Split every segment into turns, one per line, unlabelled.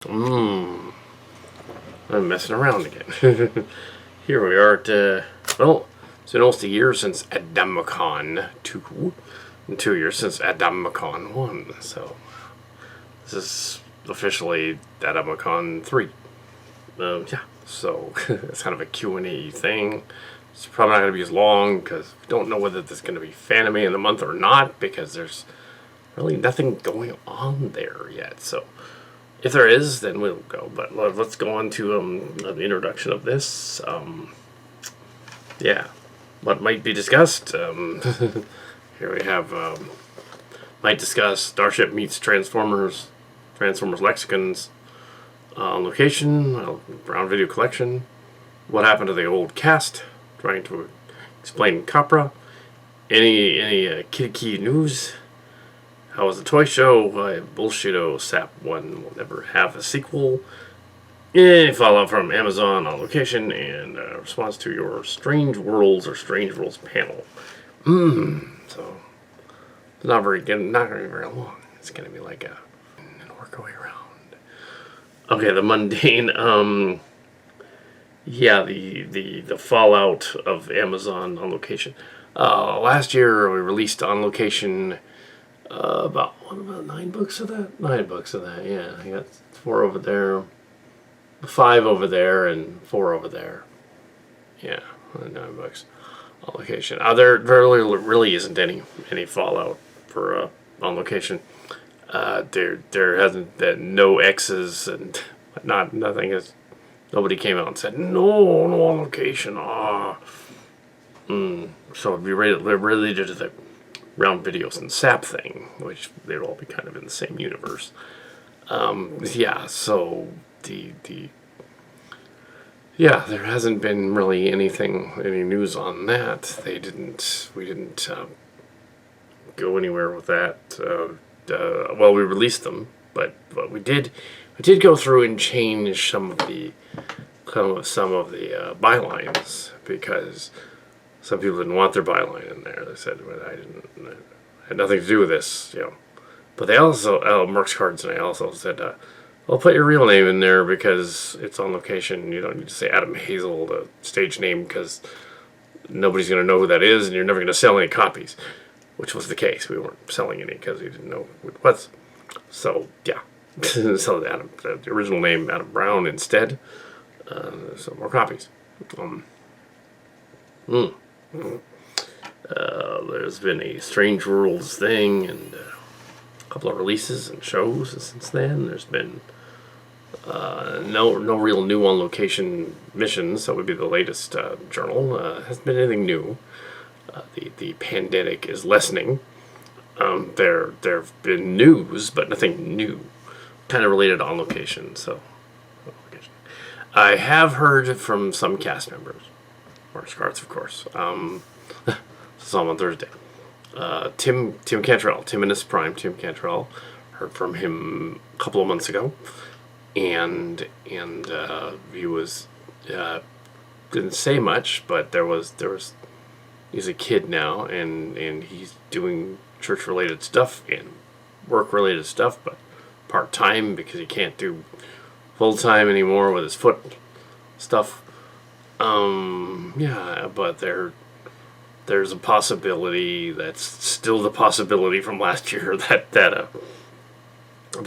I'm messing around again. Here we are at, well, it's been almost a year since AdamaCon 2, and 2 years since AdamaCon 1, so this is officially AdamaCon 3. Yeah, so it's kind of a Q&A thing. It's probably not going to be as long because we don't know whether there's going to be Fan in the month or not, because there's really nothing going on there yet, so if there is, then we'll go. But let's go on to the introduction of this. Yeah, what might be discussed. Here we have might discuss Starship meets Transformers Lexicons location, Brown Video Collection. What happened to the old cast? Trying to explain Capra. Any Kitty news? How was the toy show? Bullshito Sap 1 will never have a sequel. Any fallout from Amazon on location, and response to your Strange Worlds panel. So it's not very long. It's gonna be like and work our way around. Okay, the mundane. Yeah, the fallout of Amazon on location. Last year we released on location. About 9 books of that? 9 books of that, yeah. I got 4 over there, 5 over there, and 4 over there. Yeah, 9 books on location. There really isn't any fallout for on location. There hasn't been no X's and nothing is. Nobody came out and said no on location. So it'd be related to the Round Videos and SAP thing, which they'd all be kind of in the same universe. Yeah, so there hasn't been really any news on that. We didn't go anywhere with that. Well, we released them, but we did go through and change some of the bylines, because some people didn't want their byline in there. They said, well, I had nothing to do with this, But they also, Merck's Cards, and I also said, I'll put your real name in there because it's on location. You don't need to say Adam Hazel, the stage name, because nobody's going to know who that is, and you're never going to sell any copies, which was the case. We weren't selling any because we didn't know who it was. So, yeah. So the original name, Adam Brown, instead. So more copies. There's been a Strange Worlds thing and a couple of releases and shows since then. There's been no real new on location missions. That would be the latest journal. Hasn't been anything new. The pandemic is lessening. There have been news, but nothing new, kind of related to on location. So, I have heard from some cast members. March Cards, of course. This is on Thursday. Tim Cantrell, Timinus Prime, Tim Cantrell, heard from him a couple of months ago, and he was didn't say much, but there was he's a kid now, and he's doing church related stuff and work related stuff, but part time because he can't do full time anymore with his foot stuff. Yeah, but there's a possibility, that's still the possibility from last year, that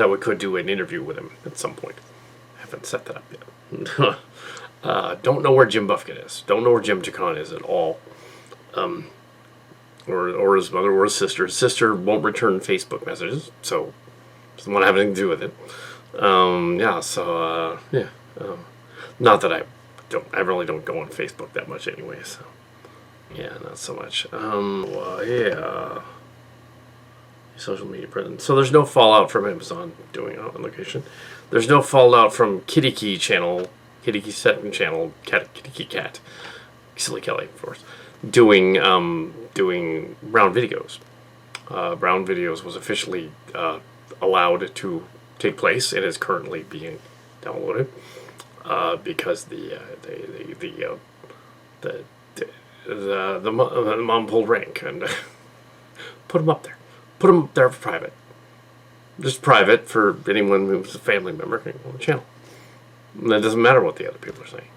we could do an interview with him at some point. I haven't set that up yet. Don't know where Jim Buffett is. Don't know where Jim Chacon is at all. Or his mother or his sister. His sister won't return Facebook messages, so doesn't want to have anything to do with it. Not that I really don't go on Facebook that much anyway, so yeah, not so much. Social media presence. So there's no fallout from Amazon doing on location. There's no fallout from Kitty Key channel, Kitty Key second channel, Kitty Key Cat, Silly Kelly, of course, doing Brown Videos. Brown Videos was officially allowed to take place and is currently being downloaded. Because the mom pulled rank and put them up there for private.
just private for anyone who's a family member can go on the channel. And that doesn't matter what the other people are saying.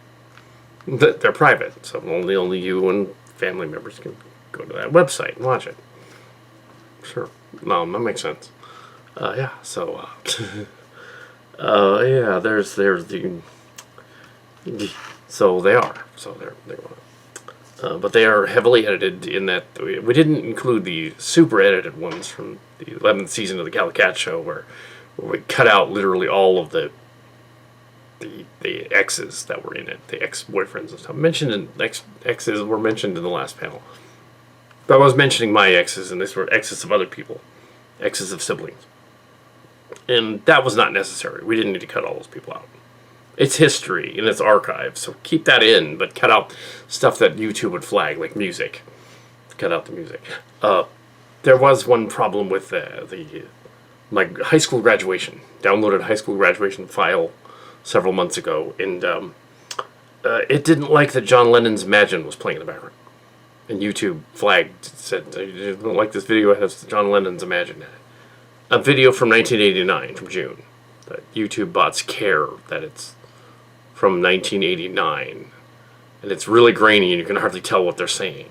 They're private, so only you and family members can go to that website and watch it. Sure, no, that makes sense. Yeah, so yeah, there's the so they are but they are heavily edited in that we didn't include the super edited ones from the 11th season of the Kal Kat show where we cut out literally all of the exes that were in it, the ex-boyfriends and stuff. Exes were mentioned in the last panel. But I was mentioning my exes, and these were exes of other people, exes of siblings. And that was not necessary. We didn't need to cut all those people out. It's history, and it's archives, so keep that in, but cut out stuff that YouTube would flag, like music. Cut out the music. There was one problem with my high school graduation. Downloaded a high school graduation file several months ago, and it didn't like that John Lennon's Imagine was playing in the background. And YouTube flagged, said, you don't like this video, it has John Lennon's Imagine in it. A video from 1989, from June. That YouTube bots care that it's from 1989. And it's really grainy and you can hardly tell what they're saying.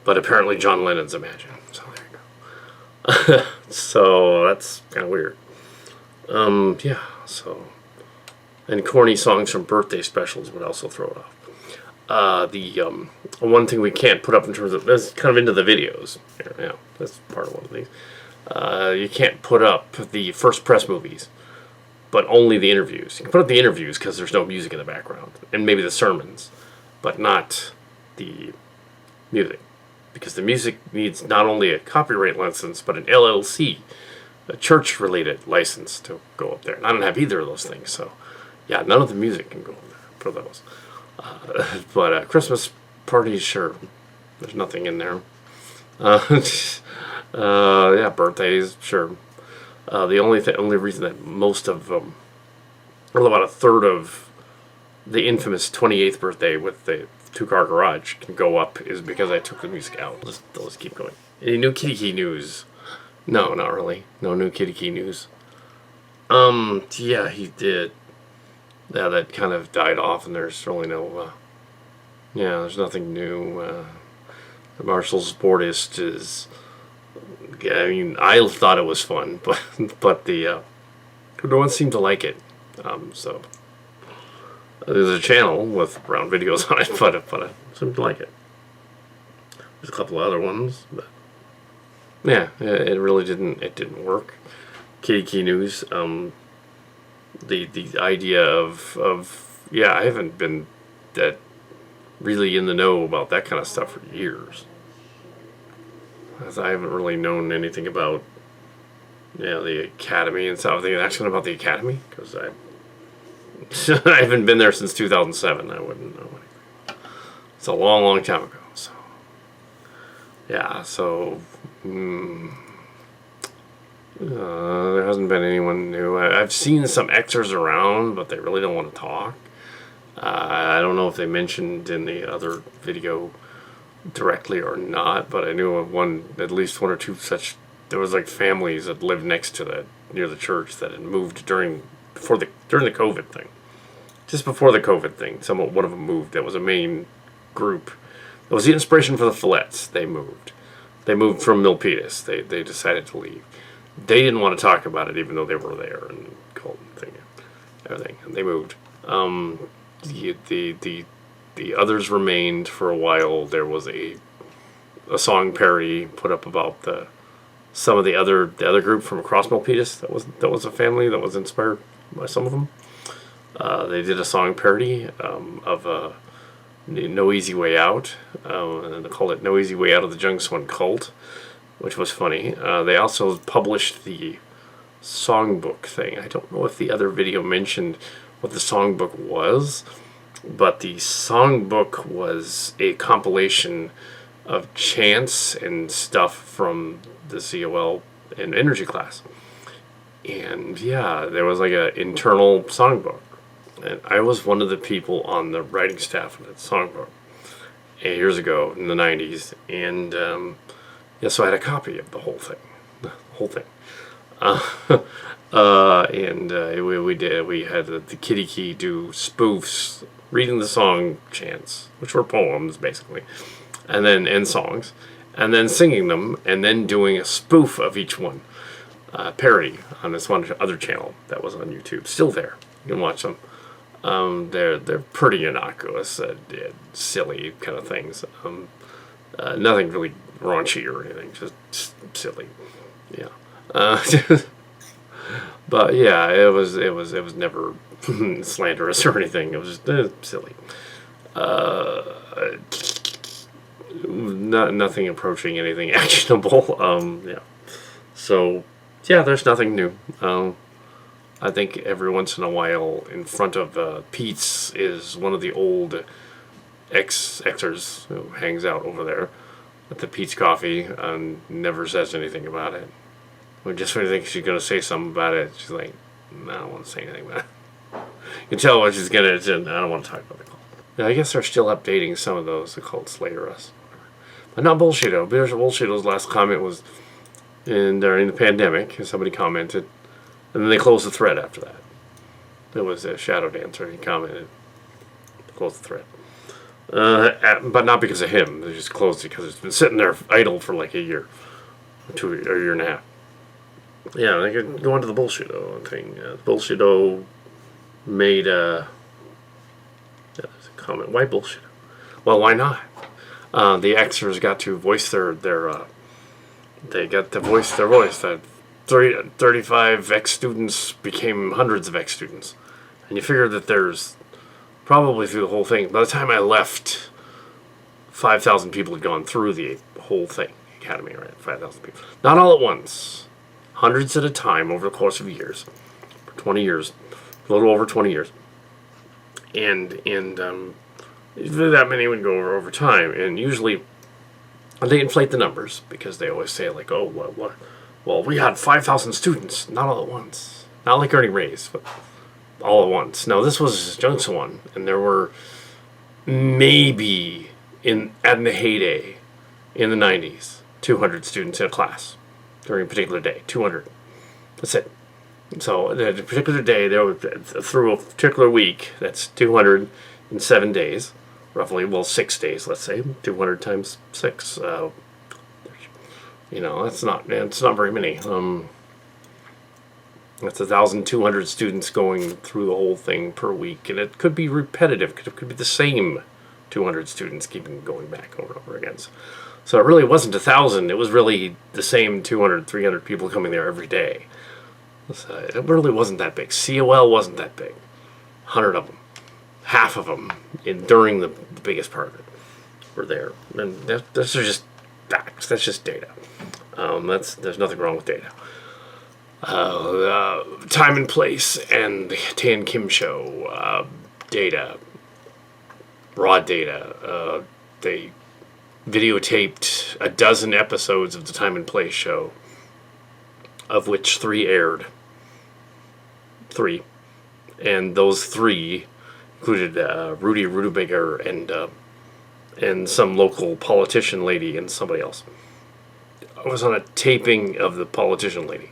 But apparently John Lennon's Imagine. So there you go. So that's kind of weird. Yeah, so... And corny songs from birthday specials would also throw it off. The one thing we can't put up in terms of... That's kind of into the videos. Yeah, that's part of one of these. You can't put up the first press movies, but only the interviews. You can put up the interviews because there's no music in the background. And maybe the sermons, but not the music. Because the music needs not only a copyright license, but an LLC, a church-related license to go up there. And I don't have either of those things, so... Yeah, none of the music can go there for those. But Christmas parties, sure. There's nothing in there. Yeah, birthdays, sure. The only reason that most of them, or about a third of the infamous 28th birthday with the two-car garage can go up is because I took the music out. Let's keep going. Any new Kitty Key news? No, not really. No new Kitty Key news. Yeah, he did. Yeah, that kind of died off, and there's really no, yeah, there's nothing new. The Marshall's Boardist is, I mean, I thought it was fun, but no one seemed to like it. So, there's a channel with brown videos on it, but I seemed to like it. There's a couple of other ones, but, yeah, it really didn't work. Kitty Key news, the idea of yeah, I haven't been that really in the know about that kind of stuff for years. As I haven't really known anything about the Academy and stuff. I think actually about the Academy because I haven't been there since 2007. I wouldn't know anything. It's a long time ago. So yeah, so. There hasn't been anyone new. I've seen some Xers around, but they really don't want to talk. I don't know if they mentioned in the other video directly or not, but I knew of at least one or two such. There was like families that lived next to near the church that had moved during the COVID thing. Just before the COVID thing, one of them moved. That was a main group. That was the inspiration for the Fillettes. They moved. They moved from Milpitas. They decided to leave. They didn't want to talk about it, even though they were there and called everything. And they moved. The others remained for a while. There was a song parody put up about some of the other group from across Milpitas. That was a family that was inspired by some of them. They did a song parody of No Easy Way Out, and they called it No Easy Way Out of the Jung Swan Cult, which was funny. They also published the songbook thing. I don't know if the other video mentioned what the songbook was, but the songbook was a compilation of chants and stuff from the COL and energy class. And yeah, there was like an internal songbook. And I was one of the people on the writing staff of that songbook years ago in the 90s. And yeah, so I had a copy of the whole thing. We had the Kitty Key do spoofs, reading the song chants, which were poems basically, and then end songs, and then singing them, and then doing a spoof of each one, parody on this one other channel that was on YouTube. Still there, you can watch them. They're pretty innocuous, silly kind of things. Nothing really raunchy or anything, just silly. Yeah. But yeah, it was never slanderous or anything. It was just silly. Nothing approaching anything actionable. Yeah. So yeah, there's nothing new. I think every once in a while, in front of Pete's is one of the old Xers who hangs out over there at the Pete's Coffee and never says anything about it. Just when you think she's going to say something about it, she's like, no, I don't want to say anything about it. You can tell what she's going to, I don't want to talk about the cult. Now, I guess they're still updating some of those, the cult Slayer Us. But not Bullshito. Bullshito's last comment was during the pandemic, and somebody commented, and then they closed the thread after that. There was a Shadow Dancer, he commented, closed the thread. But not because of him, they just closed it because it's been sitting there idle for like a year, or a year and a half. Yeah, they could go into the Bullshito thing. Bullshito made yeah, there's a comment. Why Bullshito? Well, why not? The Xers got to voice their they got to voice their voice. That 35 X students became hundreds of X students, and you figure that there's probably through the whole thing. By the time I left, 5,000 people had gone through the whole thing. Academy, right? 5,000 people. Not all at once. Hundreds at a time over the course of years. 20 years. A little over 20 years. And that many would go over time. And usually they inflate the numbers because they always say like, oh, what? Well, we had 5,000 students. Not all at once. Not like Ernie Ray's, but all at once. No, this was Junction 1. And there were maybe in the heyday in the 90s 200 students in a class during a particular day. 200. That's it. So a particular day, there were, through a particular week, that's 200 in 7 days, roughly. Well, 6 days, let's say. 200 times 6. That's not very many. That's 1,200 students going through the whole thing per week, and it could be repetitive. It could be the same 200 students keeping going back over and over again. So it really wasn't 1,000. It was really the same 200, 300 people coming there every day. So it really wasn't that big. COL wasn't that big. 100 of them. Half of them during the biggest part of it were there. And that's just facts. That's just data. There's nothing wrong with data. Time and place and the Tan Kim show. Data. Raw data. They videotaped a dozen episodes of the Time and Place show, of which 3 aired. 3. And those 3 included Rudy Rutabaga and some local politician lady and somebody else. I was on a taping of the politician lady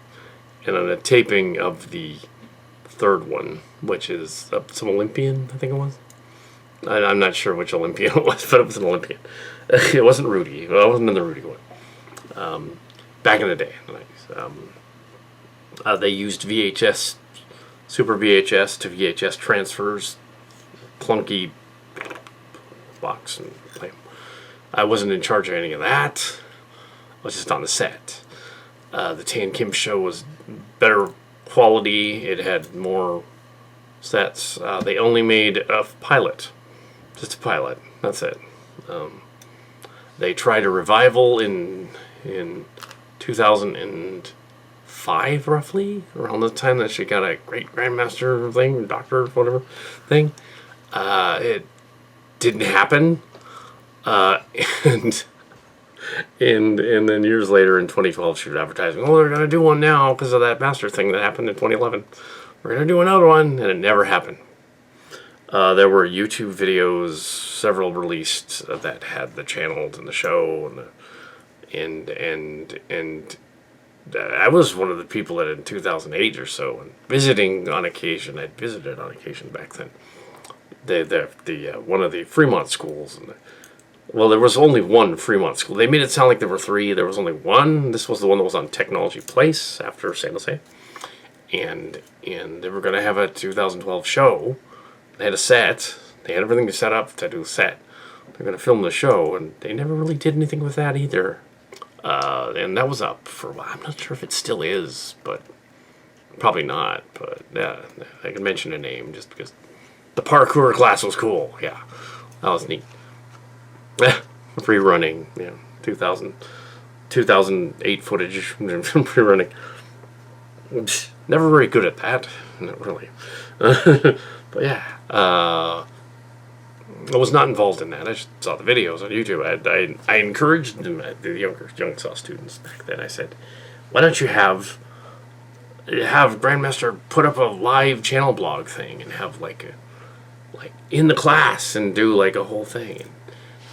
and on a taping of the third one, which is some Olympian, I think it was. I'm not sure which Olympian it was, but it was an Olympian. It wasn't Rudy. Well, I wasn't in the Rudy one. Back in the day, in the 90s. They used VHS, Super VHS to VHS transfers, clunky box and play. I wasn't in charge of any of that. I was just on the set. The Tan Kim show was better quality. It had more sets. They only made a pilot. Just a pilot. That's it. They tried a revival in 2005, roughly, around the time that she got a great grandmaster thing, doctor, whatever thing. It didn't happen, and then years later in 2012, she was advertising, "Oh, they're gonna do one now because of that master thing that happened in 2011. We're gonna do another one," and it never happened. There were YouTube videos, several released that had the channels and the show, and I was one of the people that in 2008 or so, and visiting on occasion, I'd visited on occasion back then, the one of the Fremont schools. And well, there was only one Fremont school. They made it sound like there were three. There was only one. This was the one that was on Technology Place after San Jose. And they were going to have a 2012 show. They had a set. They had everything set up to do a set. They're going to film the show, and they never really did anything with that either. And that was up for a while. I'm not sure if it still is, but probably not. But yeah, I can mention a name just because the parkour class was cool. Yeah, that was neat. Rerunning, 2008 footage rerunning. Never very good at that, not really. But yeah, I was not involved in that. I just saw the videos on YouTube. I encouraged them, the young saw students back then. I said, why don't you have Grandmaster put up a live channel blog thing and have like in the class and do like a whole thing. And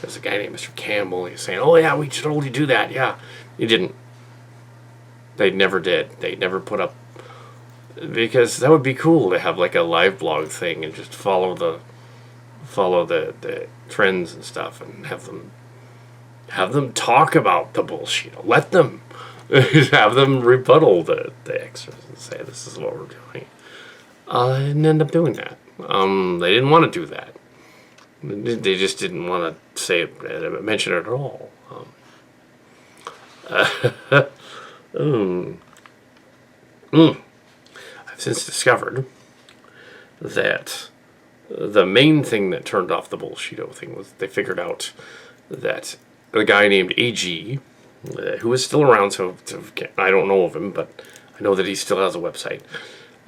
there's a guy named Mr. Campbell. He's saying, oh yeah, we should totally do that. Yeah, he didn't. They never did. They never put up, because that would be cool to have like a live blog thing and just follow the trends and stuff and have them talk about the bullshit. Let them have them rebuttal the extras and say this is what we're doing. I didn't end up doing that. They didn't want to do that. They just didn't want to say it, mention it at all. I've since discovered that the main thing that turned off the Bullshido thing was they figured out that a guy named AG, who is still around, so I don't know of him, but I know that he still has a website,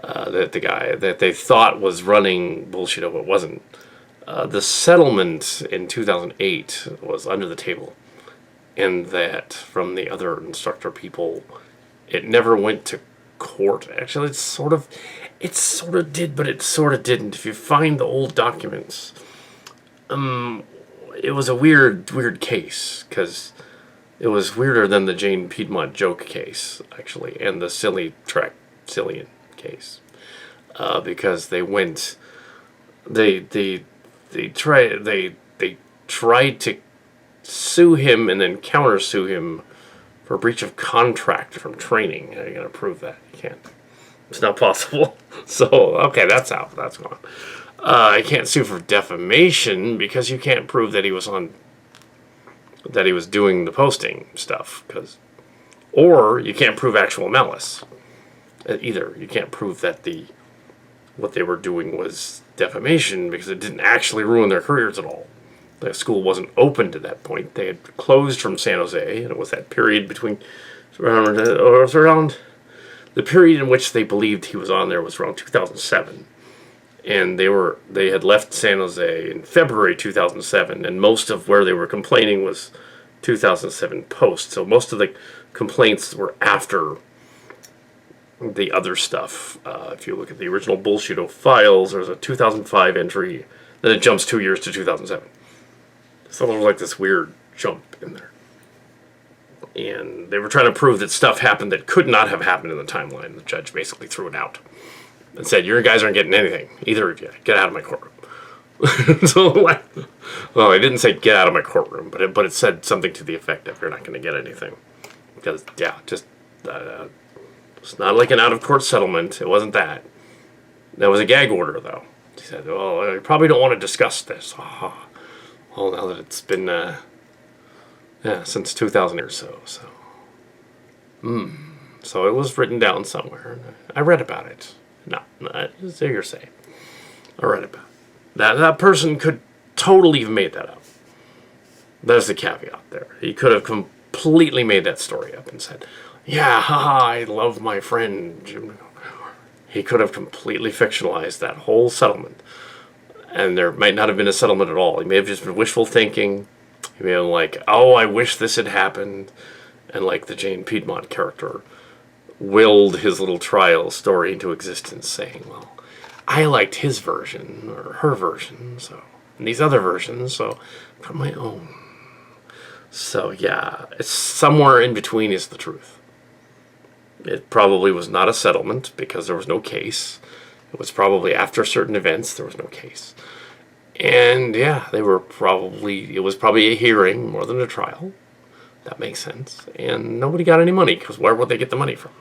that the guy that they thought was running Bullshido but wasn't. The settlement in 2008 was under the table, and that from the other instructor people, it never went to court. Actually, it sort of did, but it sort of didn't. If you find the old documents, it was a weird case, because it was weirder than the Jane Piedmont joke case, actually, and the Cillian case, because they tried to sue him and then countersue him for breach of contract from training. How are you going to prove that? You can't. It's not possible. So, okay, that's out. That's gone. I can't sue for defamation because you can't prove that he was doing the posting stuff. Or you can't prove actual malice. Either. You can't prove that what they were doing was defamation because it didn't actually ruin their careers at all. The school wasn't open to that point. They had closed from San Jose, and it was that period around the period in which they believed he was on there was around 2007. And they had left San Jose in February 2007, and most of where they were complaining was 2007 post. So most of the complaints were after the other stuff. If you look at the original Bullshido files, there's a 2005 entry, then it jumps 2 years to 2007. So there was like this weird jump in there. And they were trying to prove that stuff happened that could not have happened in the timeline. The judge basically threw it out and said, "Your guys aren't getting anything. Either of you. Get out of my courtroom." Well, I didn't say get out of my courtroom, but it said something to the effect of, "You're not going to get anything." Because, it's not like an out-of-court settlement. It wasn't that. That was a gag order, though. He said, "Well, you probably don't want to discuss this." Well, now that it's been, since 2000 or so. So it was written down somewhere. I read about it. No, it's hearsay. I read about it. That person could totally have made that up. There's the caveat there. He could have completely made that story up and said, "Yeah, haha, I love my friend Jim." He could have completely fictionalized that whole settlement. And there might not have been a settlement at all. He may have just been wishful thinking. He may have been like, "Oh, I wish this had happened." And like the Jane Piedmont character willed his little trial story into existence, saying, "Well, I liked his version or her version, and these other versions, so from my own." So yeah, it's somewhere in between is the truth. It probably was not a settlement because there was no case. It was probably after certain events, there was no case. And yeah, it was probably a hearing more than a trial. That makes sense. And nobody got any money because where would they get the money from?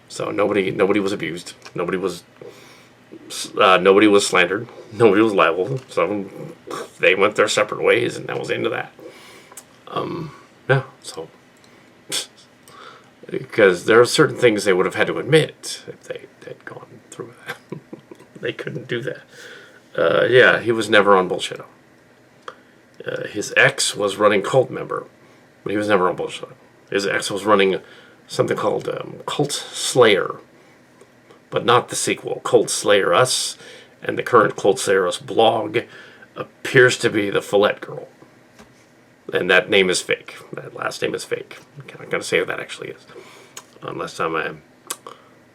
So nobody was abused. Nobody was slandered. Nobody was liable. So they went their separate ways, and that was the end of that. Yeah. So because there are certain things they would have had to admit if they had gone through that. They couldn't do that. Yeah, he was never on Bullshit. His ex was running Cult Member, but he was never on Bullshit. His ex was running something called Cult Slayer, but not the sequel. Cult Slayer Us, and the current Cult Slayer Us blog appears to be the Follett girl. And that name is fake. That last name is fake. I'm not going to say what that actually is. Last time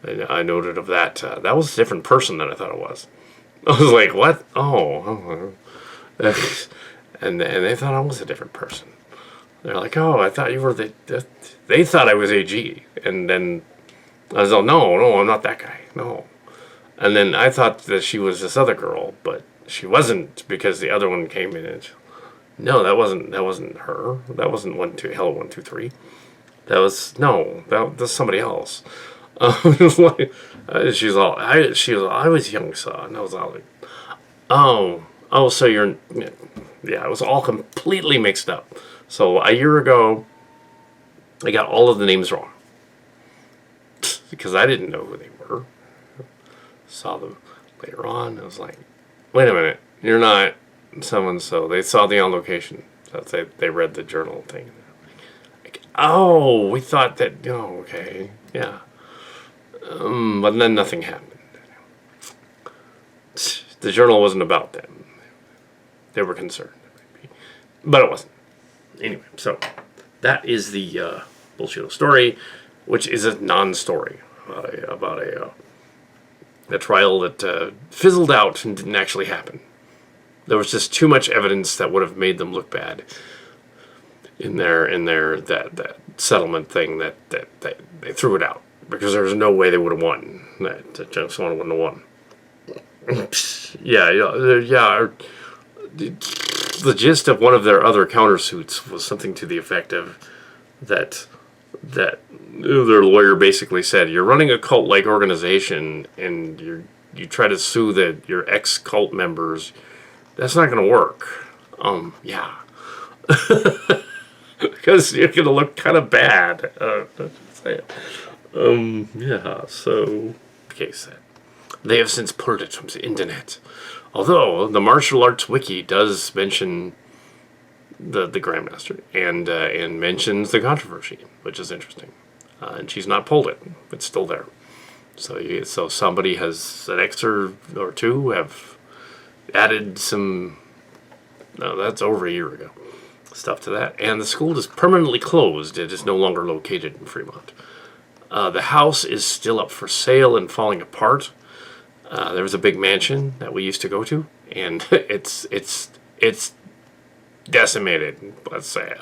I noted of that, that was a different person than I thought it was. I was like, what? Oh. And they thought I was a different person. They're like, oh, I thought you were they thought I was AG. And then I was like, no, I'm not that guy. No. And then I thought that she was this other girl, but she wasn't because the other one came in and no, that wasn't her. That wasn't Hello 123. That was somebody else. She's all I was young, son. And I was all like, oh, so you're, yeah. It was all completely mixed up. So a year ago, I got all of the names wrong because I didn't know who they were. Saw them later on. I was like, wait a minute, you're not so. They saw the on location. So they read the journal thing. Like, oh, we thought that. Oh, okay, yeah. But then nothing happened. The journal wasn't about them. They were concerned, but it wasn't. Anyway, so that is the Bullshit story, which is a non-story about a trial that fizzled out and didn't actually happen. There was just too much evidence that would have made them look bad in their that settlement thing that they threw it out because there was no way they would have won. That James Swan wouldn't have won. Yeah. The gist of one of their other countersuits was something to the effect of that their lawyer basically said, "You're running a cult-like organization, and you try to sue your ex-cult members. That's not going to work." Yeah, because you're going to look kind of bad. Yeah. So, case that they have since pulled it from the internet. Although the martial arts wiki does mention the Grandmaster and mentions the controversy, which is interesting. And she's not pulled it; it's still there. So somebody has an X or two have added some. No, that's over a year ago. Stuff to that, and the school is permanently closed. It is no longer located in Fremont. The house is still up for sale and falling apart. There was a big mansion that we used to go to, and it's decimated. Let's say,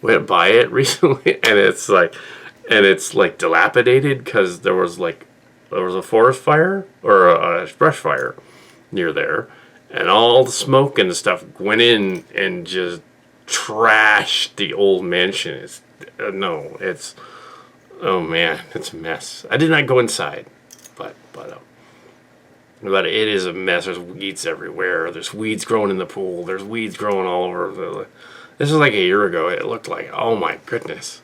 we had to buy it recently, and it's like dilapidated because there was a forest fire or a brush fire near there, and all the smoke and stuff went in and just trashed the old mansion. Oh man, it's a mess. I did not go inside, but it is a mess. There's weeds everywhere. There's weeds growing in the pool. There's weeds growing all over. This was like a year ago. It looked like, oh my goodness,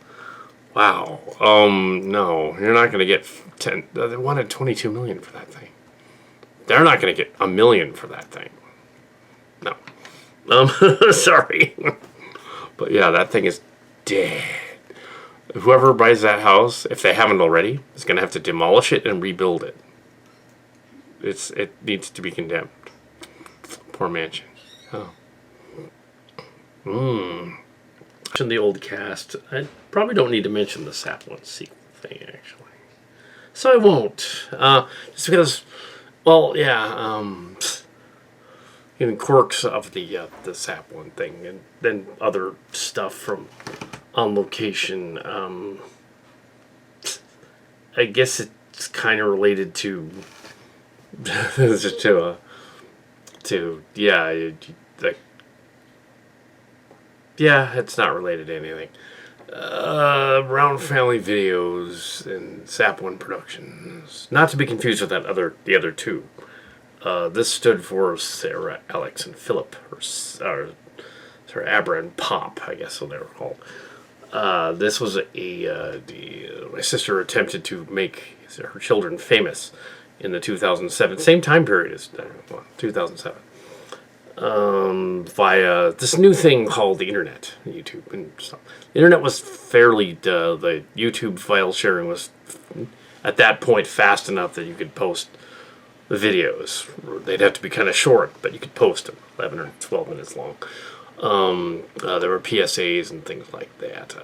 wow. No, you're not gonna get 10. They wanted $22 million for that thing. They're not gonna get $1 million for that thing. No, sorry, but yeah, that thing is dead. Whoever buys that house, if they haven't already, is going to have to demolish it and rebuild it. It needs to be condemned. Poor mansion. Oh. Mention the old cast. I probably don't need to mention the Sapling sequel thing, actually. So I won't. Just because, well, yeah, in quirks of the Sapling thing, and then other stuff from on location. I guess it's kind of related to like yeah, it's not related to anything. Brown Family Videos and Sap One Productions, not to be confused with the other two. This stood for Sarah, Alex, and Philip, or Sarah, Abra, and Pop, I guess what they were called. This was my sister attempted to make her children famous in the 2007, same time period as 2007, via this new thing called the internet, YouTube and stuff. The internet was fairly, the YouTube file sharing was at that point fast enough that you could post the videos. They'd have to be kind of short, but you could post them, 11 or 12 minutes long. There were PSAs and things like that.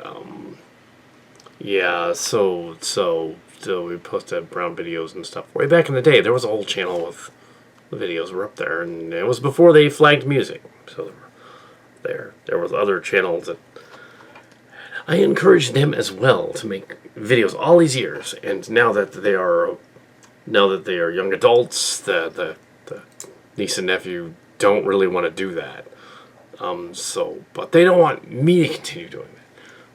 So we posted brown videos and stuff. Way back in the day, there was a whole channel with the videos were up there, and it was before they flagged music. So there was other channels that I encouraged them as well to make videos all these years. And now that they are young adults, the niece and nephew don't really want to do that. But they don't want me to continue doing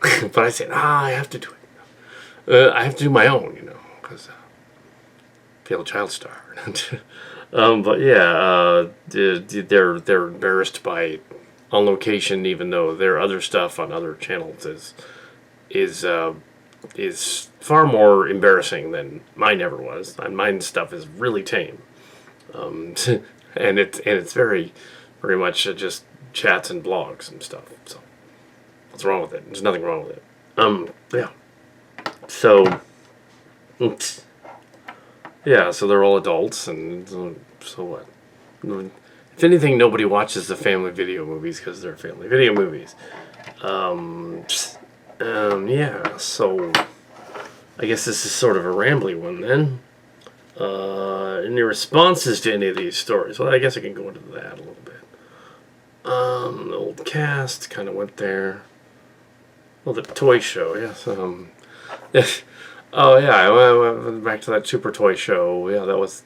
that. But I said, I have to do it. I have to do my own, because I feel a child star. But yeah, they're embarrassed by on location, even though their other stuff on other channels is far more embarrassing than mine ever was. And mine's stuff is really tame, and it's very, very much just chats and blogs and stuff. So what's wrong with it? There's nothing wrong with it. Yeah. So yeah, so they're all adults, and so what? If anything, nobody watches the family video movies because they're family video movies. Yeah, so I guess this is sort of a rambly one then. Any responses to any of these stories? Well, I guess I can go into that a little bit. The old cast kind of went there. Well, the toy show, yes. Oh yeah, I went back to that Super Toy show. Yeah, that was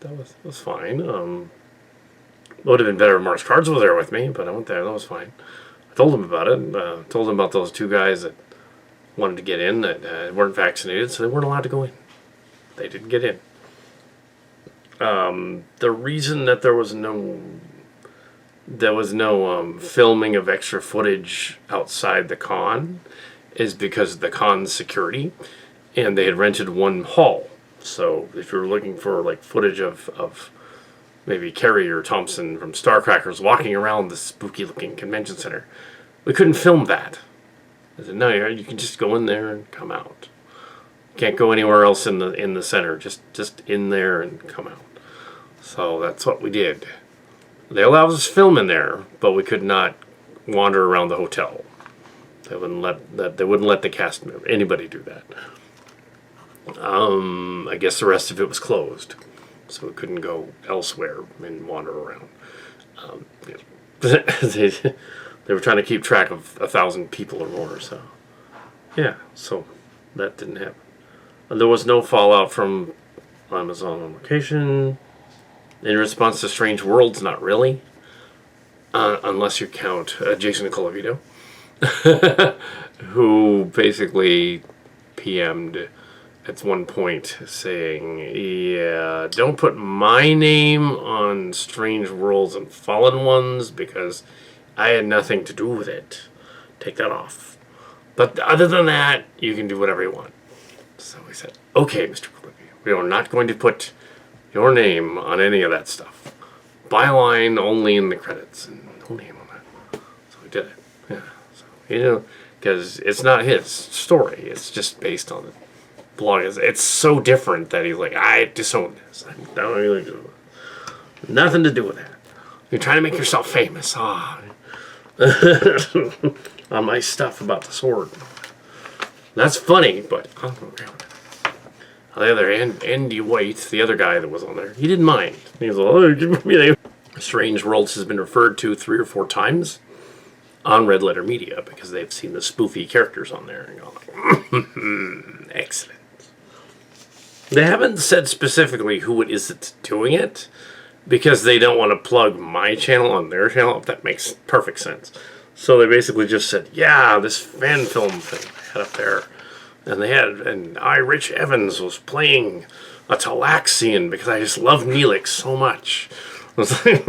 fine. It would have been better if Mark's Cards was there with me, but I went there. That was fine. I told him about it. Told him about those two guys that wanted to get in that weren't vaccinated, so they weren't allowed to go in. They didn't get in. The reason that there was no filming of extra footage outside the con is because of the con's security, and they had rented one hall. So if you were looking for like footage of maybe Kerry or Thompson from Starcrackers walking around the spooky looking convention center, we couldn't film that. I said, no, you can just go in there and come out. You can't go anywhere else in the center. Just in there and come out. So that's what we did. They allowed us to film in there, but we could not wander around the hotel. They wouldn't let the cast member, anybody do that. I guess the rest of it was closed, so we couldn't go elsewhere and wander around. They were trying to keep track of 1,000 people or more, so yeah, so that didn't happen. There was no fallout from Amazon on location. In response to Strange Worlds, not really, unless you count Jason Colavito, who basically PM'd at one point saying, yeah, don't put my name on Strange Worlds and Fallen Ones because I had nothing to do with it. Take that off. But other than that, you can do whatever you want. So we said, okay, Mr. Colavito, we are not going to put your name on any of that stuff. Byline only in the credits, and no name on that. So we did it. Yeah. So, because it's not his story. It's just based on the blog. It's so different that he's like, I disown this. I don't really do it. Nothing to do with that. You're trying to make yourself famous. On my stuff about the sword. That's funny, but I don't agree with it. On the other hand, Andy White, the other guy that was on there, he didn't mind. He was like, oh, give me that. Strange Worlds has been referred to 3 or 4 times on Red Letter Media because they've seen the spoofy characters on there and go like, excellent. They haven't said specifically who it is that's doing it because they don't want to plug my channel on their channel, if that makes perfect sense. So they basically just said, yeah, this fan film thing they had up there. And Rich Evans was playing a Talaxian because I just love Neelix so much. I was like,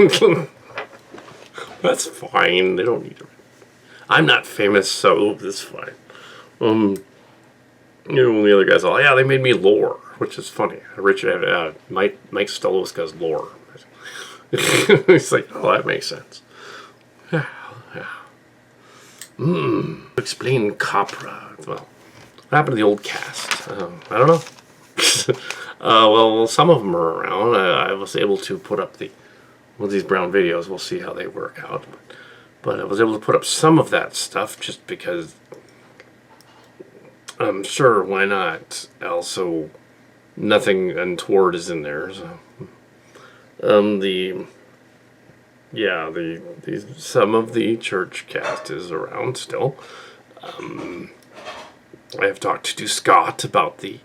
that's fine. They don't need it. I'm not famous, so that's fine. The other guys all, yeah, they made me lore, which is funny. Mike Stolowska's lore. He's like, oh, that makes sense. Yeah. Explain Capra. Well, what happened to the old cast? I don't know. Well, some of them are around. I was able to put up these brown videos. We'll see how they work out. But I was able to put up some of that stuff just because I'm sure, why not? Also, nothing untoward is in there. So, some of the church cast is around still. I have talked to Scott about the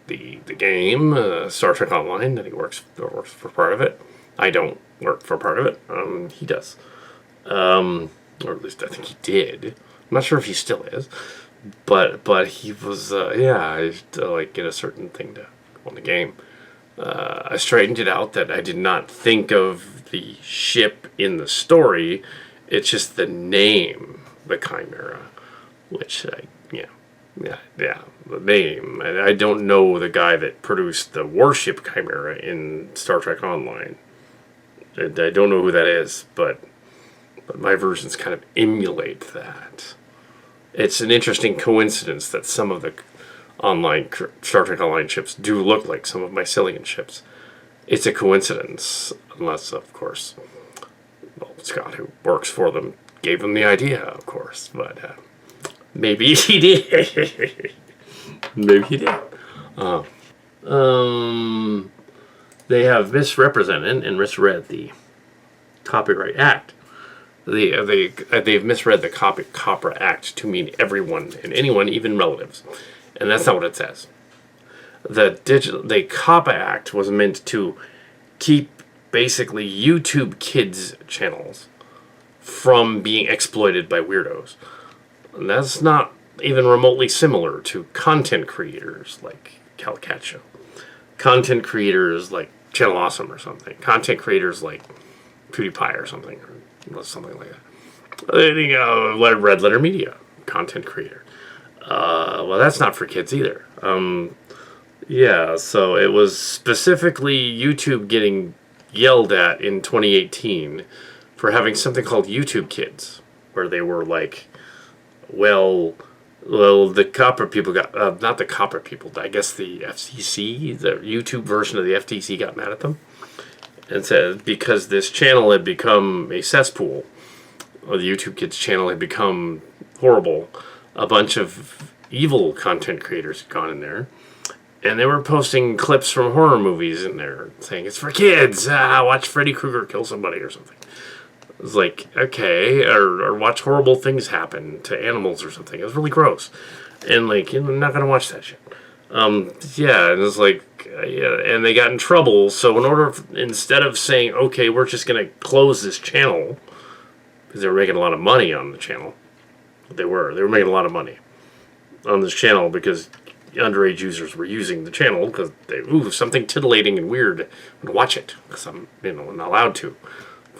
game, Star Trek Online, that he works for part of it. I don't work for part of it. He does, or at least I think he did. I'm not sure if he still is, but he was. I used to like get a certain thing to on the game. I straightened it out that I did not think of the ship in the story. It's just the name, the Chimera, which the name. I don't know the guy that produced the warship Chimera in Star Trek Online. I don't know who that is, but my versions kind of emulate that. It's an interesting coincidence that some of the Star Trek Online ships do look like some of Mycelian ships. It's a coincidence, unless, of course, Scott, who works for them, gave them the idea, of course, but maybe he did. Maybe he did. They have misrepresented and misread the Copyright Act. They've misread the Copyright Act to mean everyone and anyone, even relatives. And that's not what it says. The COPPA Act was meant to keep basically YouTube kids channels from being exploited by weirdos. And that's not even remotely similar to content creators like Kal Kat Show. Content creators like Channel Awesome or something. Content creators like PewDiePie or something. Or something like that. Red Letter Media. Content creator. Well, that's not for kids either. So it was specifically YouTube getting yelled at in 2018 for having something called YouTube Kids, where they were like, well, the copper people got, not the copper people, I guess the FCC, the YouTube version of the FTC got mad at them and said because this channel had become a cesspool, or the YouTube Kids channel had become horrible, a bunch of evil content creators had gone in there, and they were posting clips from horror movies in there, saying, it's for kids, watch Freddy Krueger kill somebody or something. It was like, okay, or watch horrible things happen to animals or something. It was really gross. And like, I'm not going to watch that shit. And it's like, and they got in trouble, so instead of saying, okay, we're just going to close this channel, because they were making a lot of money on the channel, they were making a lot of money on this channel because underage users were using the channel because something titillating and weird, and watch it because I'm not allowed to.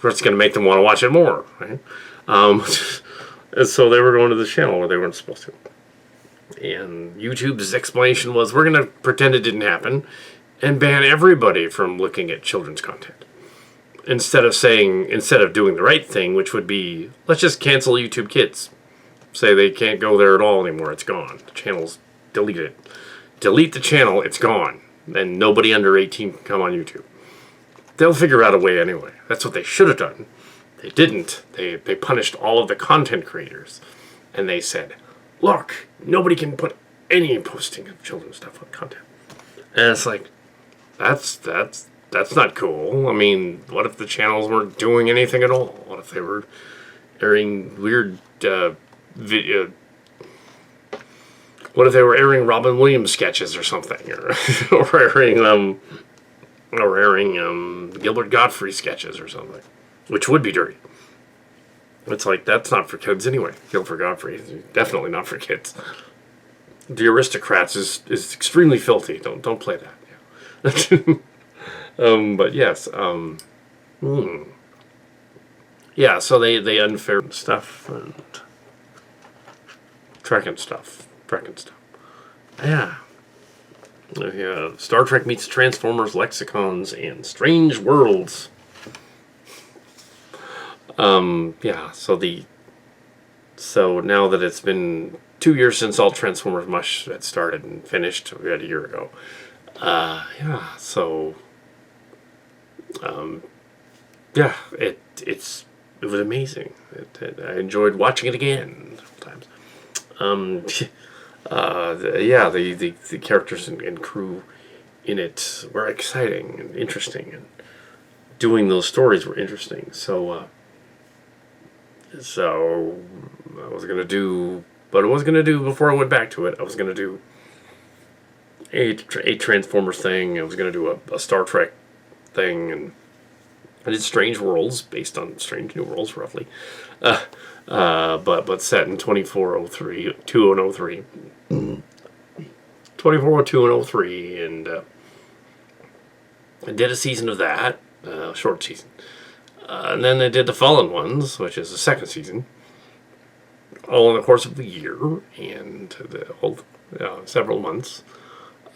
It's going to make them want to watch it more, right? And so they were going to the channel where they weren't supposed to. And YouTube's explanation was, we're going to pretend it didn't happen and ban everybody from looking at children's content. Instead of doing the right thing, which would be, let's just cancel YouTube Kids. Say they can't go there at all anymore. It's gone. The channel's deleted. Delete the channel. It's gone. And nobody under 18 can come on YouTube. They'll figure out a way anyway. That's what they should have done. They didn't. They punished all of the content creators. And they said, look, nobody can put any posting of children's stuff on content. And it's like, that's not cool. I mean, what if the channels weren't doing anything at all? What if they were airing weird video. What if they were airing Robin Williams sketches or something, or airing Gilbert Gottfried sketches or something, which would be dirty. It's like, that's not for kids anyway. Gilbert Gottfried, definitely not for kids. The Aristocrats is extremely filthy. Don't play that. Yeah. But yes. Yeah. So they unfair stuff and Trek stuff. Yeah. Yeah. Star Trek meets Transformers, Lexicons, and Strange Worlds. Yeah. So now that it's been 2 years since all Transformers MUSH had started and finished, we had a year ago. Yeah, so yeah, it was amazing. I enjoyed watching it again sometimes. Yeah, the characters and crew in it were exciting and interesting, and doing those stories were interesting. So I was gonna do. But I was going to do, before I went back to it, I was going to do a Transformers thing. I was going to do a Star Trek thing. And I did Strange Worlds, based on Strange New Worlds, roughly. But set in 2403, 2003. 2402 and 03. And I did a season of that, short season. And then I did the Fallen Ones, which is the second season. All in the course of the year and several months,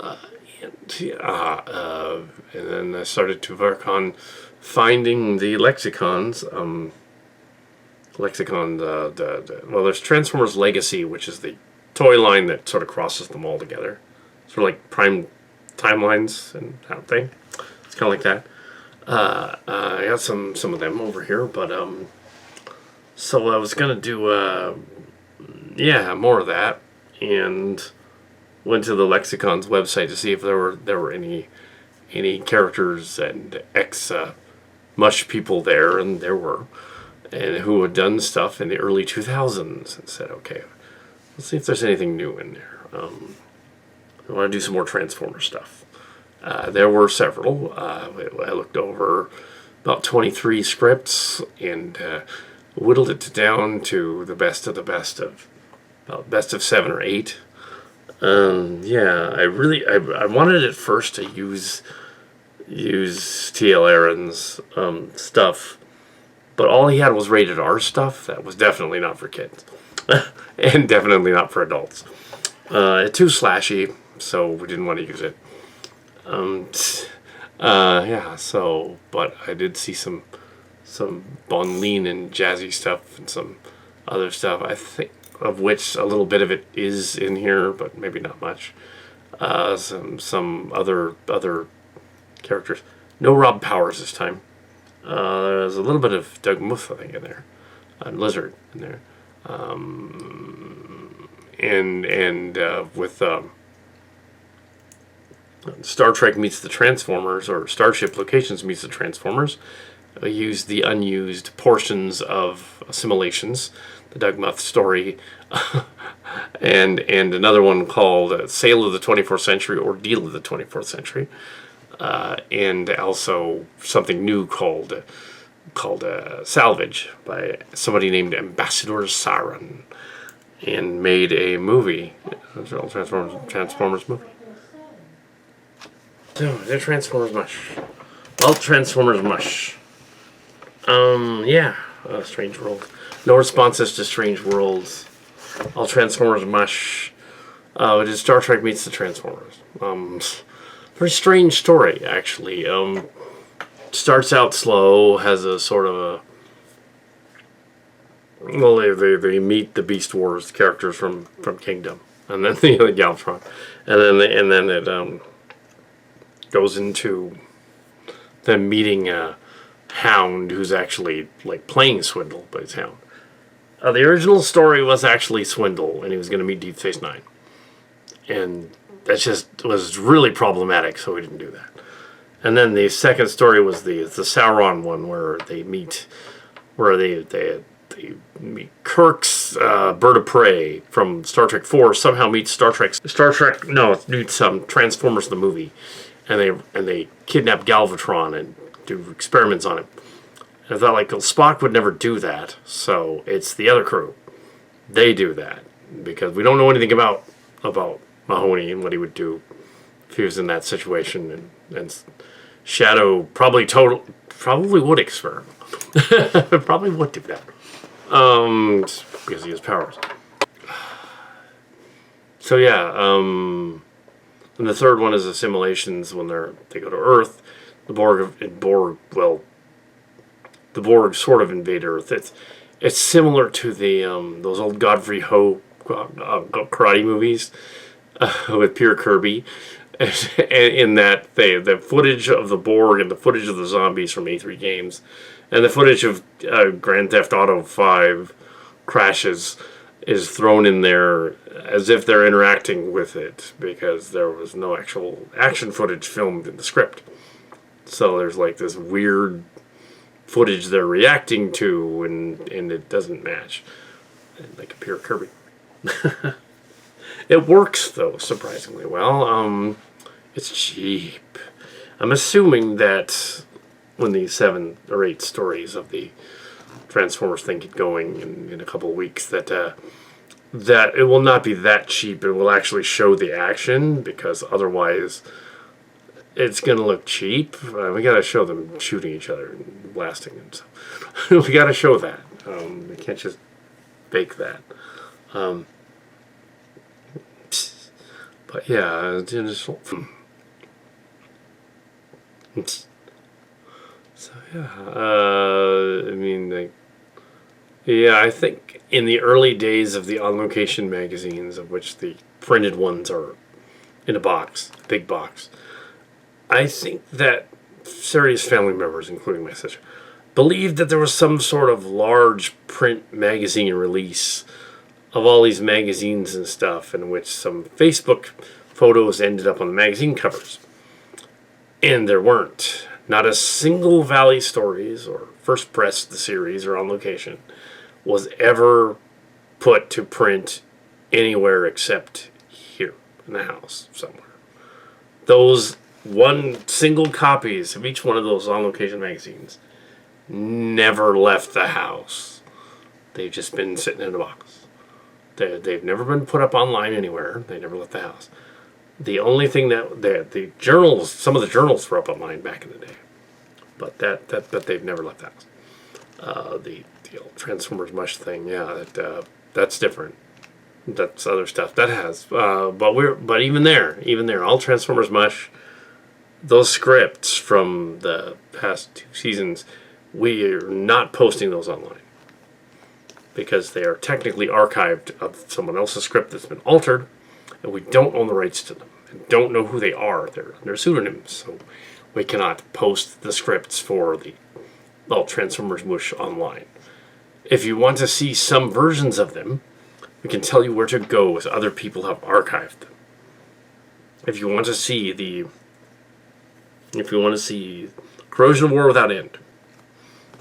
and then I started to work on finding the Lexicons. Well, there's Transformers Legacy, which is the toy line that sort of crosses them all together, sort of like Prime Timelines and that thing. It's kind of like that. I got some of them over here, but so I was gonna do more of that, and went to the Lexicons website to see if there were any characters and MUSH people there, and there were, and who had done stuff in the early 2000s, and said, okay, let's see if there's anything new in there. I want to do some more Transformer stuff. There were several. I looked over about 23 scripts and whittled it down to the best of about best of 7 or 8. Yeah, I wanted at first to use T.L. Aaron's stuff, but all he had was rated R stuff. That was definitely not for kids, and definitely not for adults. Too slashy, so we didn't want to use it. Yeah. So, but I did see some Bon Lean and jazzy stuff and some other stuff. I think of which a little bit of it is in here, but maybe not much. Some other characters. No Rob Powers this time. There's a little bit of Doug Muth, I think, in there, and Lizard in there, and with Star Trek meets the Transformers, or Starship Locations meets the Transformers. I used the unused portions of Assimilations, the Doug Muth story, and another one called Sale of the 24th Century, or Deal of the 24th Century, and also something new called Salvage by somebody named Ambassador Sarin, and made a movie, a Transformers movie. So, the Transformers MUSH. All Transformers MUSH. Yeah. Strange Worlds. No responses to Strange Worlds. All Transformers MUSH. It is Star Trek meets the Transformers. Very strange story, actually. Starts out slow, has a sort of a... Well, they meet the Beast Wars characters from Kingdom, and then the Galvatron, and then it goes into them meeting Hound, who's actually like playing Swindle, but it's Hound. The original story was actually Swindle, and he was going to meet Deep Space Nine, and that just was really problematic, so we didn't do that. And then the second story was the Sauron one, where they meet, where they Kirk's bird of prey from Star Trek 4 somehow meets meets Transformers the movie, and they kidnap Galvatron and do experiments on him. And I thought, like, well, Spock would never do that, so it's the other crew. They do that because we don't know anything about Mahoney and what he would do if he was in that situation, and Shadow probably would experiment. Probably would do that. Because he has powers. So yeah, and the third one is Assimilations when they go to Earth. The Borg sort of invade Earth. It's similar to the those old Godfrey Ho karate movies with Pierre Kirby. In that the footage of the Borg and the footage of the zombies from A3 games and the footage of Grand Theft Auto 5 crashes is thrown in there as if they're interacting with it because there was no actual action footage filmed in the script. So there's like this weird footage they're reacting to and it doesn't match. Like a Pierre Kirby. It works though surprisingly well. It's cheap. I'm assuming that when the 7 or 8 stories of the Transformers thing get going in a couple of weeks, that it will not be that cheap. It will actually show the action because otherwise it's going to look cheap. We got to show them shooting each other and blasting and stuff. We got to show that. We can't just fake that. But yeah, it's just. So yeah, I mean, like, yeah, I think in the early days of the On Location magazines, of which the printed ones are in a box, big box, I think that serious family members, including my sister, believed that there was some sort of large print magazine release of all these magazines and stuff, in which some Facebook photos ended up on the magazine covers. And there weren't. Not a single Valley Stories or First Press, the series, or On Location, was ever put to print anywhere except here in the house somewhere. Those one single copies of each one of those On Location magazines never left the house. They've just been sitting in a box. They've never been put up online anywhere. They never left the house. The only thing that the journals, some of the journals were up online back in the day, but but they've never left the house. The old Transformers MUSH thing, yeah, that's different. That's other stuff that has, but even there, all Transformers MUSH, those scripts from the past 2 seasons, we are not posting those online because they are technically archived of someone else's script that's been altered. And we don't own the rights to them and don't know who they are. They're under pseudonyms, so we cannot post the scripts for the Transformers MUSH online. If you want to see some versions of them, we can tell you where to go as other people have archived them. If you want to see Corrosion of War Without End,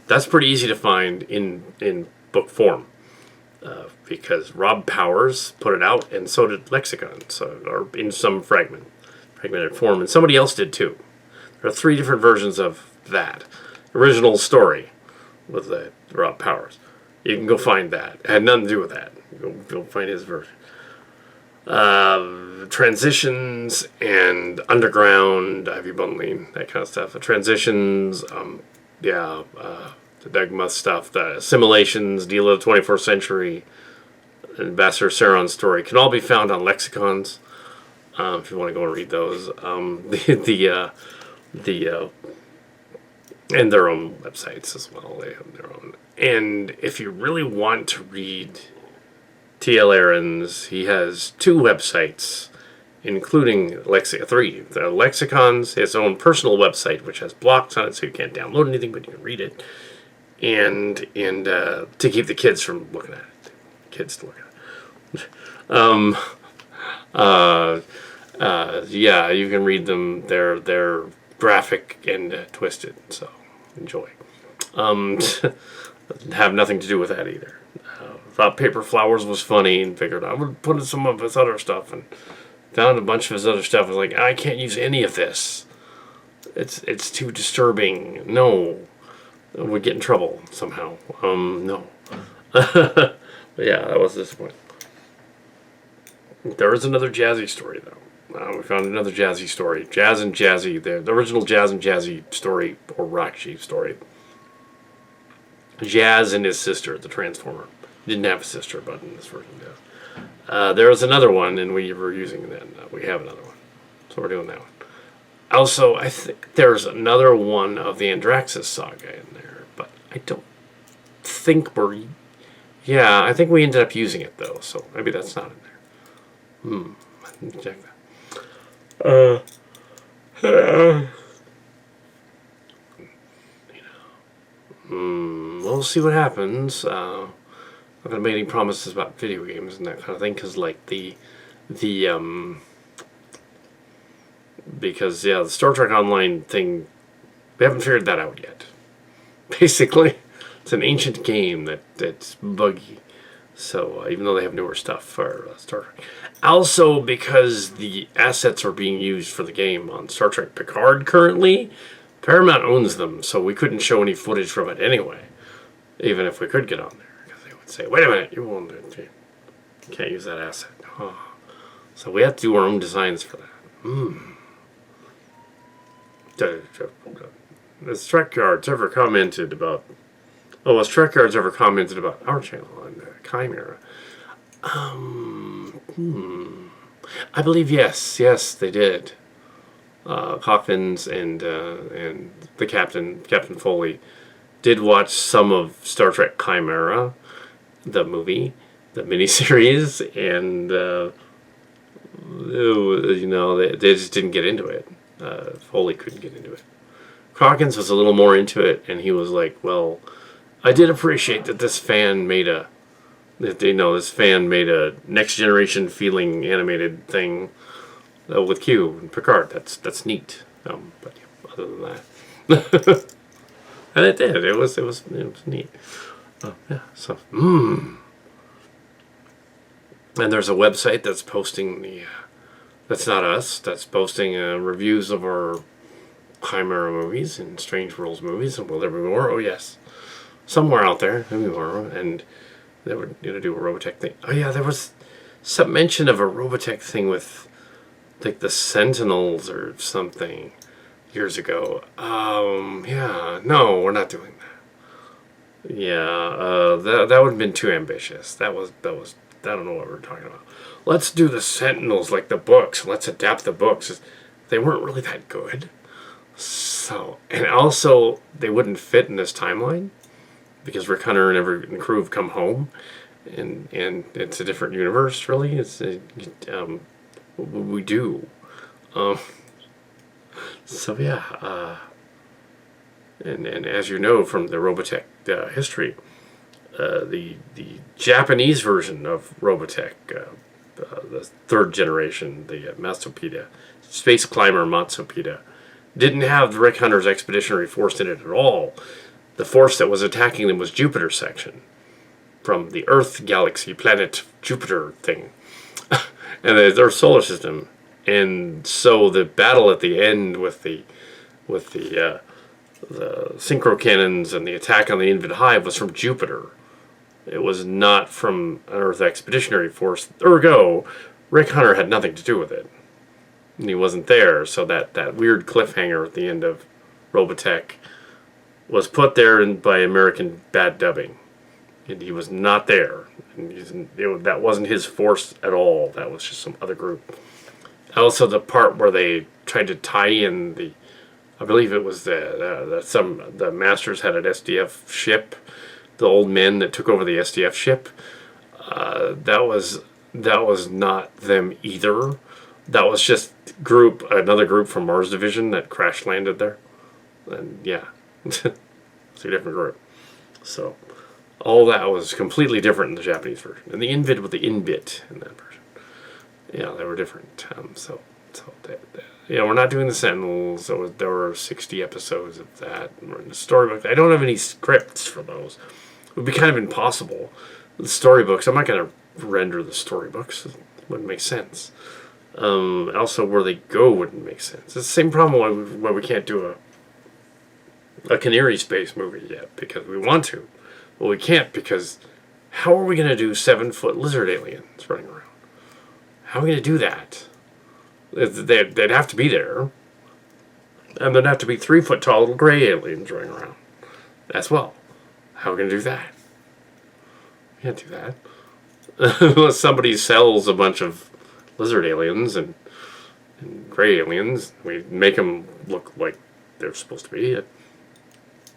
that's pretty easy to find in book form. Because Rob Powers put it out, and so did Lexicons, or in some fragmented form, and somebody else did too. There are 3 different versions of that original story with Rob Powers. You can go find that. It had nothing to do with that. Go find his version. Transitions and Underground, Ivy Bundling, that kind of stuff. The Transitions, the Dagmuth stuff, the Assimilations, Deal of the 24th Century, Ambassador Sauron's story can all be found on Lexicons. If you want to go and read those, and their own websites as well. They have their own. And if you really want to read T.L. Ahrens, he has 2 websites, including 3. The Lexicons, his own personal website, which has blocks on it, so you can't download anything, but you can read it. And to keep the kids from looking at it. Kids to look at it. Yeah, you can read them. They're graphic and twisted, so enjoy. Didn't have nothing to do with that either. Thought Paper Flowers was funny and figured I would put in some of his other stuff, and found a bunch of his other stuff. I was like, I can't use any of this. It's too disturbing. No, we'd get in trouble somehow. No. But yeah, that was disappointing. There is another jazzy story though. We found another jazzy story. Jazz and Jazzy, the original Jazz and Jazzy story, or Rock Sheep story. Jazz and his sister, the Transformer. Didn't have a sister, but in this version does. There was another one, and we were using that. We have another one, so we're doing that one. Also, I think there's another one of the Andraxis saga in there, but I don't think we're... Yeah, I think we ended up using it, though, so maybe that's not in there. Let me check that. We'll see what happens. I'm not make any promises about video games and that kind of thing, because, like, because, yeah, the Star Trek Online thing, we haven't figured that out yet. Basically, it's an ancient game that's buggy. So, even though they have newer stuff for Star Trek. Also, because the assets are being used for the game on Star Trek Picard currently, Paramount owns them, so we couldn't show any footage from it anyway. Even if we could get on there. Because they would say, wait a minute, you can't use that asset. Oh. So we have to do our own designs for that. Has Trekyards ever commented about... Oh, has Trekyards ever commented about our channel on Chimera? I believe yes. Yes, they did. Hawkins and the Captain Foley, did watch some of Star Trek Chimera, the movie, the miniseries, and they just didn't get into it. Foley couldn't get into it. Hawkins was a little more into it, and he was like, "Well, I did appreciate that this fan made a next generation feeling animated thing with Q and Picard. That's neat." But yeah, other than that, and it did. It was neat. Yeah. So, And there's a website that's posting that's not us. That's posting reviews of our Chimera movies and Strange Worlds movies. And will there be more? Oh yes, somewhere out there. Maybe more. And they were going to do a Robotech thing. Oh yeah, there was some mention of a Robotech thing with like the Sentinels or something years ago. Yeah, no, we're not doing that. Yeah, that would have been too ambitious. That was I don't know what we're talking about. Let's do the Sentinels like the books. Let's adapt the books. They weren't really that good. So, and also they wouldn't fit in this timeline because Rick Hunter and crew have come home, and it's a different universe. Really, we do. So yeah, and as you know from the Robotech history, the Japanese version of Robotech, the third generation, the Matsupedia, Space Climber Matsupedia, didn't have the Rick Hunter's expeditionary force in it at all. The force that was attacking them was Jupiter section, from the Earth galaxy planet Jupiter thing, and their solar system. And so the battle at the end with the synchro cannons and the attack on the Invid Hive was from Jupiter. It was not from an Earth expeditionary force. Ergo, Rick Hunter had nothing to do with it. And he wasn't there, so that weird cliffhanger at the end of Robotech was put there by American bad dubbing. And he was not there. And that wasn't his force at all. That was just some other group. Also, the part where they tried to tie in I believe it was the Masters had an SDF ship, the old men that took over the SDF ship. That was not them either. That was just another group from Mars Division that crash landed there, and yeah, it's a different group. So all that was completely different in the Japanese version, and the Invid with the Inbit in that version. Yeah, they were different. We're not doing the Sentinels. There were 60 episodes of that. We're in the storybook. I don't have any scripts for those.
would be kind of impossible. The storybooks, I'm not going to render the storybooks. It wouldn't make sense. Also, where they go wouldn't make sense. It's the same problem why we can't do a Canary Space movie yet, because we want to. Well, we can't, because how are we going to do 7-foot lizard aliens running around? How are we going to do that? They'd have to be there. And there'd have to be 3-foot tall little gray aliens running around as well. How are we going to do that? We can't do that. Unless somebody sells a bunch of lizard aliens and gray aliens, we make them look like they're supposed to be.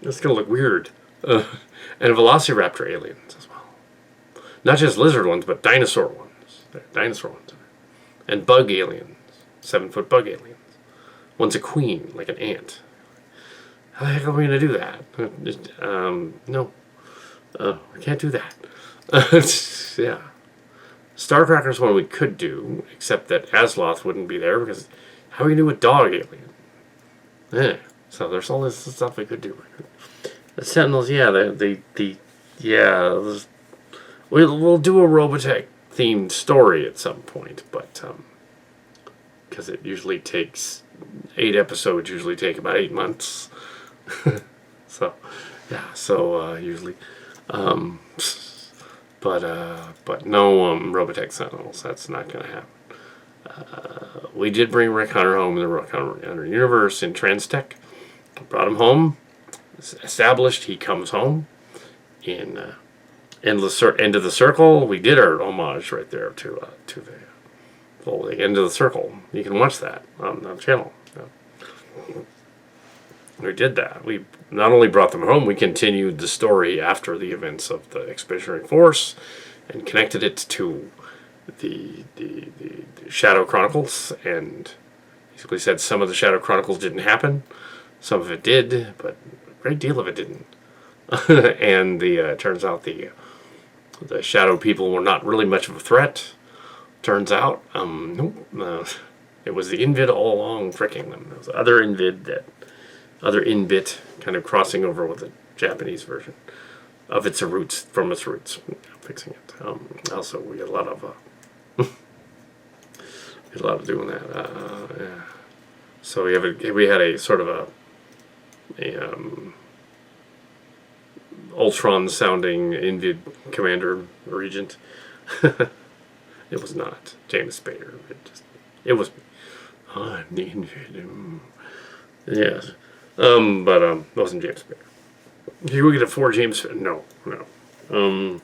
It's going to look weird. And velociraptor aliens as well. Not just lizard ones, but dinosaur ones. Dinosaur ones. And bug aliens. 7-foot bug aliens. One's a queen, like an ant. How the heck are we going to do that? No. We can't do that. Yeah. Starcracker's one we could do, except that Asloth wouldn't be there, because how are we going to do a dog alien? Yeah. So there's all this stuff we could do. The Sentinels, yeah, we'll do a Robotech themed story at some point, but because it usually takes 8 episodes, usually take about 8 months. So usually, but no Robotech Sentinels. That's not going to happen. We did bring Rick Hunter home in the Rick Hunter universe in Transtech. Brought him home. Established. He comes home in End of the Circle. We did our homage right there to the End of the Circle. You can watch that on the channel. We did that. We not only brought them home, we continued the story after the events of the Expeditionary Force and connected it to the Shadow Chronicles, and basically said some of the Shadow Chronicles didn't happen, some of it did, but a great deal of it didn't. And turns out the Shadow people were not really much of a threat. Turns out, nope. It was the Invid all along tricking them. There was other Inbit kind of crossing over with the Japanese version of its roots, fixing it. Also, we had a lot of doing that. Yeah. So we had a sort of a Ultron sounding Invid commander regent. It was not James Spader. It was I'm the Invid. Yes. But it wasn't James Spader. You get a 4 James Spader? No.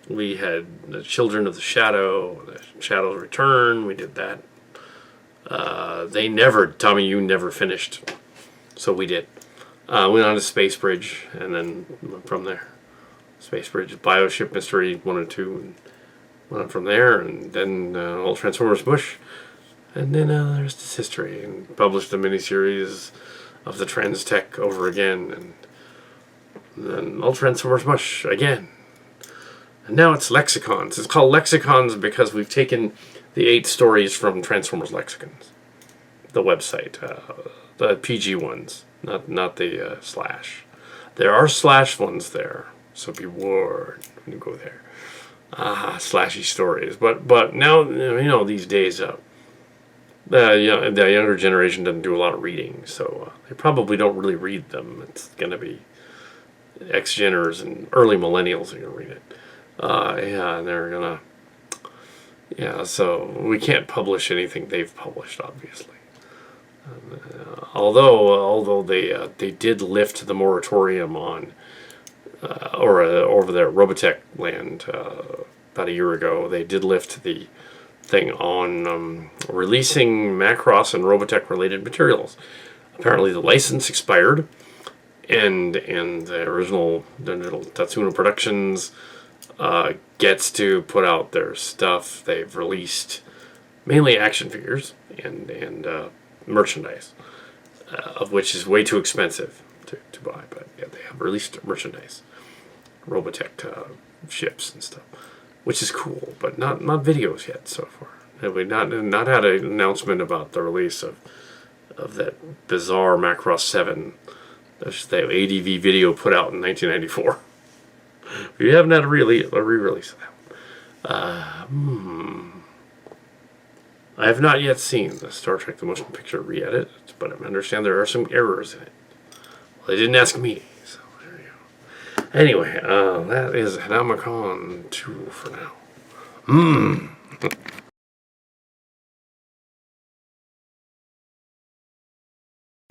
We had the Children of the Shadow, the Shadow's Return. We did that. Tommy, you never finished. So we did. Went on to Space Bridge, and then went from there. Space Bridge, Bioship Mystery 1 and 2, and went on from there, and then All Transformers MUSH. And then the rest is history, and published a miniseries of the Transtech over again, and then All Transformers MUSH again. And now it's Lexicons. It's called Lexicons because we've taken the 8 stories from Transformers Lexicons, the website, the PG ones, not the slash. There are slash ones there, so be warned when you go there. Slashy stories, but now these days. The younger generation doesn't do a lot of reading, so they probably don't really read them. It's going to be X-Geners and early millennials are going to read it. And they're going to... so we can't publish anything they've published, obviously. Although they did lift the moratorium on... over there at Robotech land about a year ago, they did lift the thing on releasing Macross and Robotech related materials. Apparently the license expired, and the original Tatsuna Productions gets to put out their stuff. They've released mainly action figures and merchandise, of which is way too expensive to buy, but yeah, they have released merchandise, Robotech ships and stuff, which is cool, but not videos yet so far. Have we not had an announcement about the release of that bizarre Macross 7
That's just that ADV video put out in 1994. We haven't had a re-release of that. I have not yet seen the Star Trek The Motion Picture re-edit, but I understand there are some errors in it. Well, they didn't ask me, so there you go. Anyway, that is AdamaCon 2 for now.